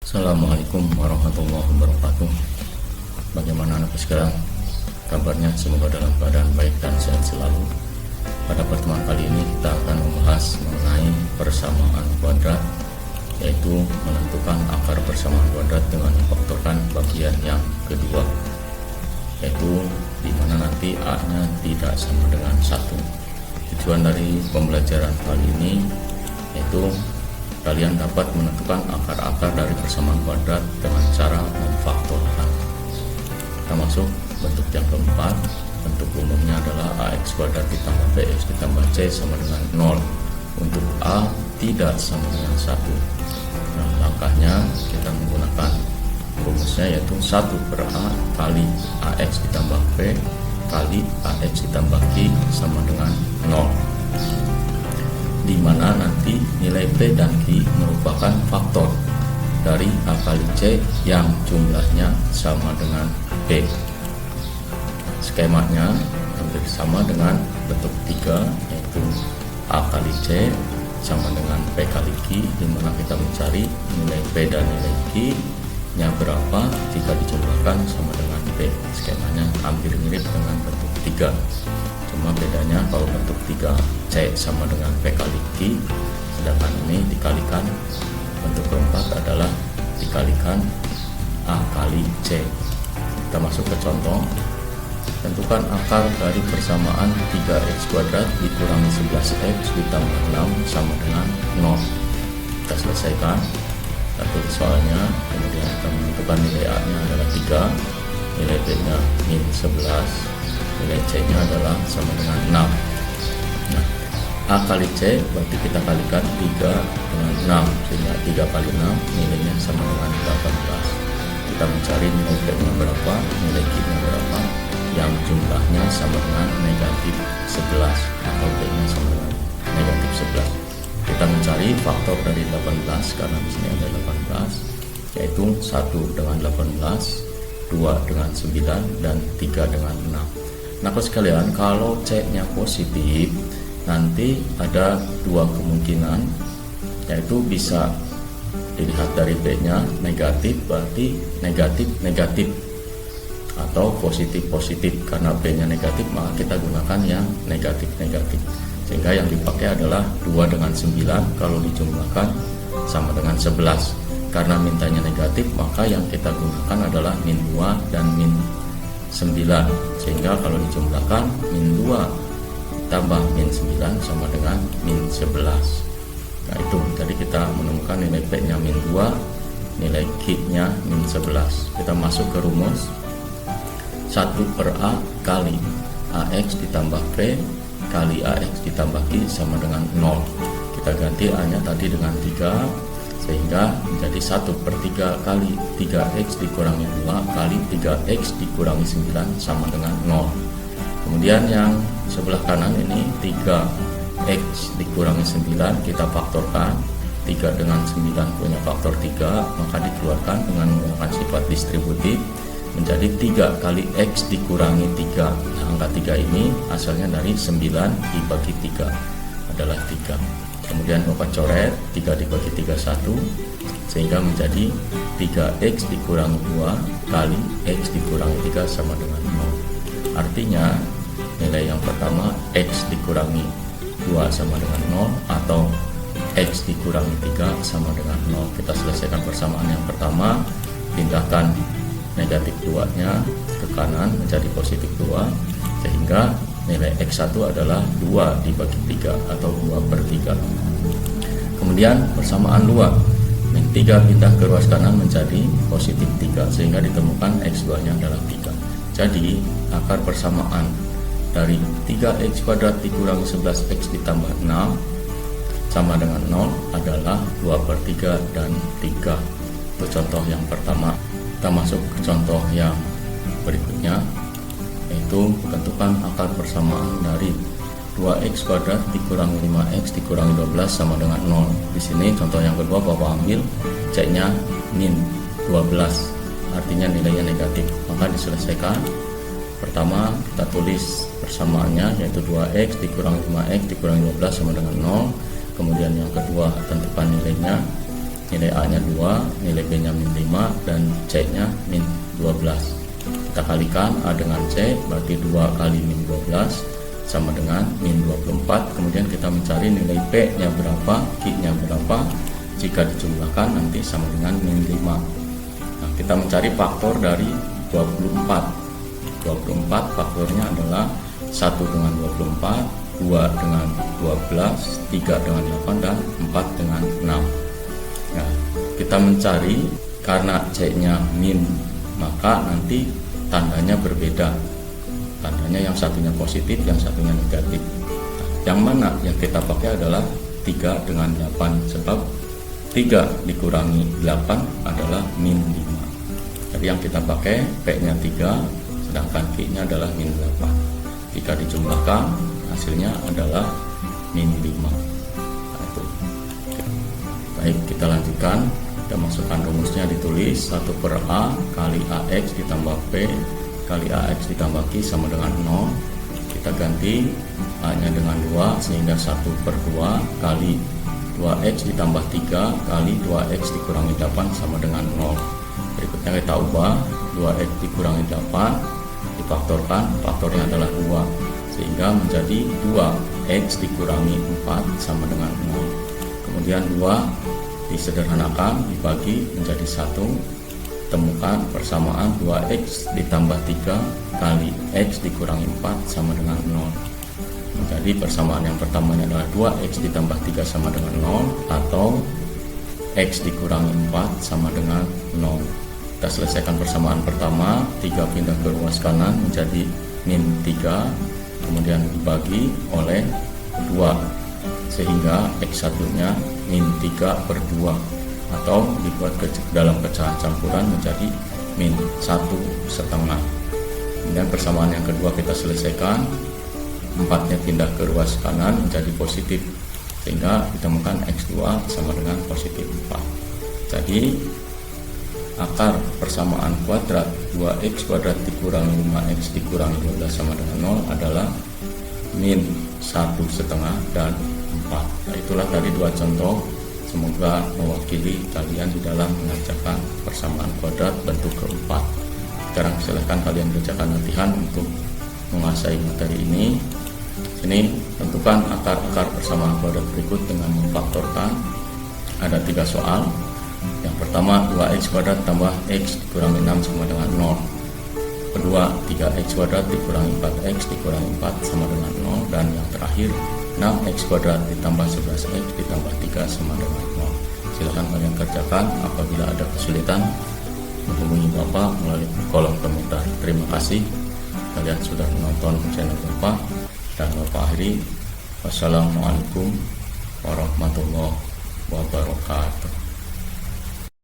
Assalamualaikum warahmatullahi wabarakatuh. Bagaimana anak sekarang? Kabarnya semoga dalam keadaan baik dan sehat selalu. Pada pertemuan kali ini kita akan membahas mengenai persamaan kuadrat, yaitu menentukan akar persamaan kuadrat dengan memfaktorkan bagian yang kedua, yaitu di mana nanti A-nya tidak sama dengan 1. Tujuan dari pembelajaran kali ini yaitu kalian dapat menentukan akar-akar dari persamaan kuadrat dengan cara memfaktorkan. Kita masuk bentuk yang keempat. Bentuk umumnya adalah ax kuadrat ditambah bx ditambah c sama dengan 0 untuk a tidak sama dengan 1. Nah, langkahnya kita menggunakan rumusnya, yaitu 1 per a kali ax ditambah b kali ax ditambah q sama dengan 0, di mana nanti nilai P dan Q merupakan faktor dari A kali C yang jumlahnya sama dengan P. Skemanya hampir sama dengan bentuk 3, yaitu A kali C sama dengan P kali Q, di mana kita mencari nilai P dan nilai Q nya berapa jika dijumlahkan sama dengan P. Skemanya hampir mirip dengan bentuk 3. Cuma bedanya kalau bentuk 3C sama dengan P kali Q, sedangkan ini dikalikan bentuk keempat adalah dikalikan A kali C. Kita masuk ke contoh. Tentukan akar dari persamaan 3x kuadrat dikurangi 11x ditambah 6 sama dengan 0. Kita selesaikan. Kita tulis soalnya, kemudian kita menentukan nilai A nya adalah 3, nilai B nya min 11, nilai C nya adalah sama dengan 6. Nah, A kali C berarti kita kalikan 3 dengan 6, sehingga 3 kali 6 nilainya sama dengan 18. Kita mencari nilai P nya berapa, nilai Q nya berapa, yang jumlahnya sama dengan negatif 11 atau P nya sama dengan negatif 11. Kita mencari faktor dari 18 karena di sini ada 18, yaitu 1 dengan 18, 2 dengan 9, dan 3 dengan 6. Nah, sekalian, kalau C-nya positif, nanti ada dua kemungkinan, yaitu bisa dilihat dari B-nya negatif, berarti negatif-negatif, atau positif-positif. Karena B-nya negatif, maka kita gunakan yang negatif-negatif. Sehingga yang dipakai adalah 2 dengan 9 kalau dijumlahkan sama dengan 11. Karena mintanya negatif, maka yang kita gunakan adalah min 2 dan min 9, sehingga kalau dijumlahkan min 2 tambah min 9 sama dengan min 11. Nah, itu jadi kita menemukan nilai P nya min 2, nilai Q nya min 11. Kita masuk ke rumus 1 per A kali AX ditambah P kali AX ditambah Q sama dengan 0. Kita ganti A nya tadi dengan 3, sehingga menjadi 1 per 3 kali 3x dikurangi 2 kali 3x dikurangi 9 sama dengan 0. Kemudian yang sebelah kanan ini 3x dikurangi 9 kita faktorkan. 3 dengan 9 punya faktor 3, maka dikeluarkan dengan menggunakan sifat distributif menjadi 3 kali x dikurangi 3. Nah, angka 3 ini asalnya dari 9 dibagi 3 adalah 3. Kemudian Bapak coret 3 dibagi 3 1, sehingga menjadi 3x dikurangi 2 kali x dikurangi 3 sama dengan 0. Artinya nilai yang pertama x dikurangi 2 sama dengan 0, atau x dikurangi 3 sama dengan 0. Kita selesaikan persamaan yang pertama, pindahkan negatif 2 nya ke kanan menjadi positif 2, sehingga nilai x1 adalah 2 dibagi 3 atau 2 per 3. Kemudian persamaan 2, min 3 pindah ke ruas kanan menjadi positif 3, sehingga ditemukan x2 nya adalah 3. Jadi akar persamaan dari 3x kuadrat dikurangi 11x ditambah 6 sama dengan 0 adalah 2 per 3 dan 3. Itu contoh yang pertama. Kita masuk ke contoh yang berikutnya, yaitu tentukan akar persamaan dari 2x kuadrat dikurangi 5x dikurangi 12 sama dengan 0. Di sini contoh yang kedua Bapak ambil C-nya min 12, artinya nilainya negatif, maka diselesaikan. Pertama kita tulis persamaannya, yaitu 2x dikurangi 5x dikurangi 12 sama dengan 0. Kemudian yang kedua tentukan nilainya, nilai A nya 2, nilai B nya min 5, dan C nya min 12. Kita kalikan A dengan C, berarti 2 kali min 12 sama dengan min 24. Kemudian kita mencari nilai P nya berapa, Q nya berapa. Jika dijumlahkan nanti sama dengan min 5. Nah, kita mencari faktor dari 24. 24 faktornya adalah 1 dengan 24, 2 dengan 12, 3 dengan 8, dan 4 dengan 6. Nah, kita mencari karena C nya min, maka nanti tandanya berbeda. Tandanya yang satunya positif, yang satunya negatif. Nah, yang mana yang kita pakai adalah 3 dengan 8, sebab 3 dikurangi 8 adalah min 5. Jadi yang kita pakai P nya 3, sedangkan Q nya adalah min 8. Jika dijumlahkan hasilnya adalah min 5. Nah, itu. Baik, kita lanjutkan. Kita masukkan rumusnya, ditulis 1 per A kali AX ditambah P kali AX ditambah Q sama dengan 0. Kita ganti A nya dengan 2, sehingga 1 per 2 kali 2X ditambah 3 kali 2X dikurangi 8 sama dengan 0. Berikutnya kita ubah 2X dikurangi 8 difaktorkan, faktornya adalah 2, sehingga menjadi 2X dikurangi 4 sama dengan 0. Kemudian 2 disederhanakan, dibagi menjadi 1. Temukan persamaan 2X ditambah 3 kali X dikurangi 4 sama dengan 0. Jadi persamaan yang pertamanya adalah 2X ditambah 3 sama dengan 0, atau X dikurangi 4 sama dengan 0. Kita selesaikan persamaan pertama, 3 pindah ke ruas kanan menjadi min 3, kemudian dibagi oleh 2, sehingga X satunya min 3 per 2, atau dibuat dalam pecahan campuran menjadi min 1/2. Kemudian persamaan yang kedua kita selesaikan, 4-nya pindah ke ruas kanan menjadi positif, sehingga ditemukan X2 sama dengan positif 4. Jadi akar persamaan kuadrat 2X kuadrat dikurangi 5X dikurangi 12 sama dengan 0 adalah min 1/2 dan 4. Nah, itulah tadi 2 contoh, semoga mewakili kalian di dalam mengerjakan persamaan kuadrat bentuk keempat. Sekarang silakan kalian kerjakan latihan untuk menguasai materi ini. Sini tentukan akar-akar persamaan kuadrat berikut dengan memfaktorkan. Ada 3 soal. Yang pertama 2X kuadrat tambah X dikurangi 6 sama dengan 0. Kedua 3X kuadrat dikurangi 4X dikurangi 4 sama dengan 0. Dan yang terakhir 6X kuadrat ditambah 11X ditambah 3 sama dengan 0. Silahkan kalian kerjakan. Apabila ada kesulitan, menghubungi Bapak melalui kolom komentar. Terima kasih kalian sudah menonton channel Bapak, dan Bapak akhiri. Wassalamualaikum warahmatullahi wabarakatuh.